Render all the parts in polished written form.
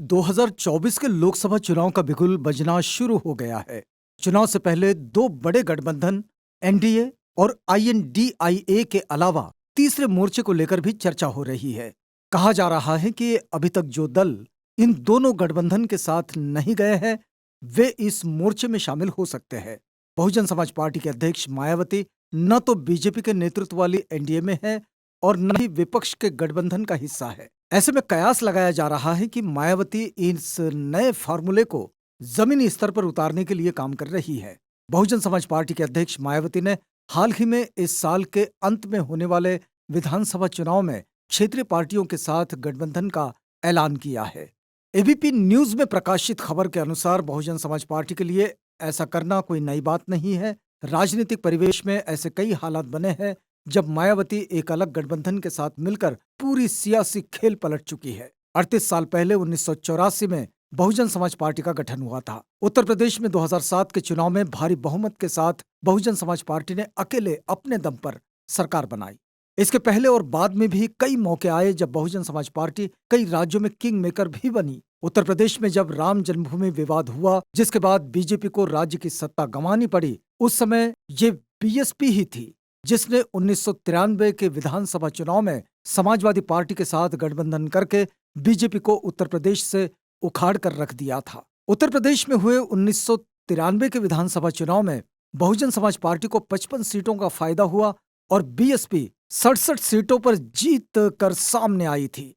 2024 के लोकसभा चुनाव का बिगुल बजना शुरू हो गया है। चुनाव से पहले दो बड़े गठबंधन एनडीए और आईएनडीआईए के अलावा तीसरे मोर्चे को लेकर भी चर्चा हो रही है। कहा जा रहा है कि अभी तक जो दल इन दोनों गठबंधन के साथ नहीं गए हैं, वे इस मोर्चे में शामिल हो सकते हैं। बहुजन समाज पार्टी के अध्यक्ष मायावती न तो बीजेपी के नेतृत्व वाली एनडीए में है और न ही विपक्ष के गठबंधन का हिस्सा है। ऐसे में कयास लगाया जा रहा है कि मायावती इस नए फार्मूले को जमीनी स्तर पर उतारने के लिए काम कर रही है। बहुजन समाज पार्टी के अध्यक्ष मायावती ने हाल ही में इस साल के अंत में होने वाले विधानसभा चुनाव में क्षेत्रीय पार्टियों के साथ गठबंधन का ऐलान किया है। एबीपी न्यूज में प्रकाशित खबर के अनुसार बहुजन समाज पार्टी के लिए ऐसा करना कोई नई बात नहीं है। राजनीतिक परिवेश में ऐसे कई हालात बने हैं जब मायावती एक अलग गठबंधन के साथ मिलकर पूरी सियासी खेल पलट चुकी है। 38 साल पहले 1984 में बहुजन समाज पार्टी का गठन हुआ था। उत्तर प्रदेश में 2007 के चुनाव में भारी बहुमत के साथ बहुजन समाज पार्टी ने अकेले अपने दम पर सरकार बनाई। इसके पहले और बाद में भी कई मौके आए जब बहुजन समाज पार्टी कई राज्यों में किंग मेकर भी बनी। उत्तर प्रदेश में जब राम जन्मभूमि विवाद हुआ, जिसके बाद बीजेपी को राज्य की सत्ता गंवानी पड़ी, उस समय ये बीएसपी ही थी जिसने 1993 के विधानसभा चुनाव में समाजवादी पार्टी के साथ गठबंधन करके बीजेपी को उत्तर प्रदेश से उखाड़ कर रख दिया था। उत्तर प्रदेश में हुए 1993 के विधानसभा चुनाव में बहुजन समाज पार्टी को 55 सीटों का फायदा हुआ और बीएसपी 67 सीटों पर जीत कर सामने आई थी।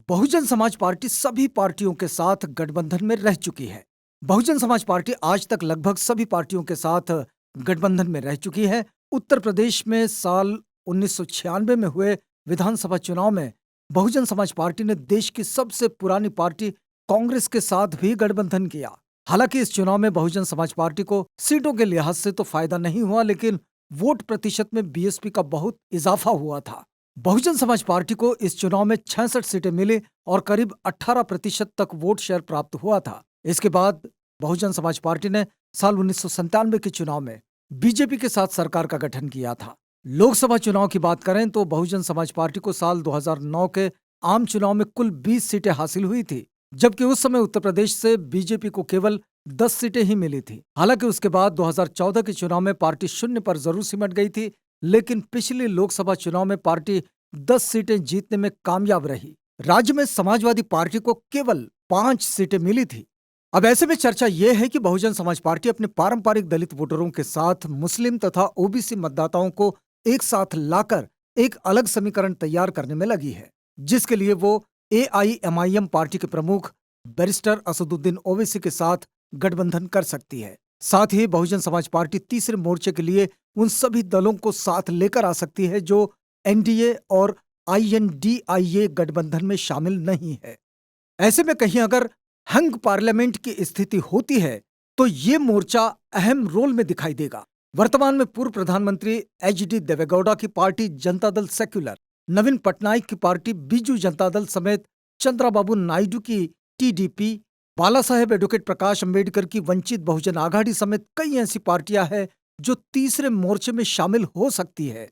बहुजन समाज पार्टी सभी पार्टियों के साथ गठबंधन में रह चुकी है। बहुजन समाज पार्टी आज तक लगभग सभी पार्टियों के साथ गठबंधन में रह चुकी है। उत्तर प्रदेश में साल 1996 में हुए विधानसभा चुनाव में बहुजन समाज पार्टी ने देश की सबसे पुरानी पार्टी कांग्रेस के साथ भी गठबंधन किया। हालांकि इस चुनाव में बहुजन समाज पार्टी को सीटों के लिहाज से तो फायदा नहीं हुआ, लेकिन वोट प्रतिशत में बीएसपी का बहुत इजाफा हुआ था। बहुजन समाज पार्टी को इस चुनाव में 66 सीटें मिली और करीब 18% तक वोट शेयर प्राप्त हुआ था। इसके बाद बहुजन समाज पार्टी ने साल 1997 के चुनाव में बीजेपी के साथ सरकार का गठन किया था। लोकसभा चुनाव की बात करें तो बहुजन समाज पार्टी को साल 2009 के आम चुनाव में कुल 20 सीटें हासिल हुई थी, जबकि उस समय उत्तर प्रदेश से बीजेपी को केवल 10 सीटें ही मिली थी। हालांकि उसके बाद 2014 के चुनाव में पार्टी शून्य पर जरूर सिमट गई थी, लेकिन पिछले लोकसभा चुनाव में पार्टी 10 सीटें जीतने में कामयाब रही। राज्य में समाजवादी पार्टी को केवल 5 सीटें मिली थी। अब ऐसे में चर्चा यह है कि बहुजन समाज पार्टी अपने पारंपरिक दलित वोटरों के साथ मुस्लिम तथा ओबीसी मतदाताओं को एक साथ लाकर एक अलग समीकरण तैयार करने में लगी है, जिसके लिए वो एआईएमआईएम पार्टी के प्रमुख बैरिस्टर असदुद्दीन ओवैसी के साथ गठबंधन कर सकती है। साथ ही बहुजन समाज पार्टी तीसरे मोर्चे के लिए उन सभी दलों को साथ लेकर आ सकती है जो एनडीए और आईएनडीआईए गठबंधन में शामिल नहीं है। ऐसे में कहीं अगर हंग पार्लियामेंट की स्थिति होती है तो ये मोर्चा अहम रोल में दिखाई देगा। वर्तमान में पूर्व प्रधानमंत्री एचडी देवेगौड़ा की पार्टी जनता दल सेक्युलर, नवीन पटनायक की पार्टी बीजू जनता दल समेत चंद्राबाबू नायडू की टीडीपी, बाला साहेब एडवोकेट प्रकाश अंबेडकर की वंचित बहुजन आघाड़ी समेत कई ऐसी पार्टियां हैं जो तीसरे मोर्चे में शामिल हो सकती है।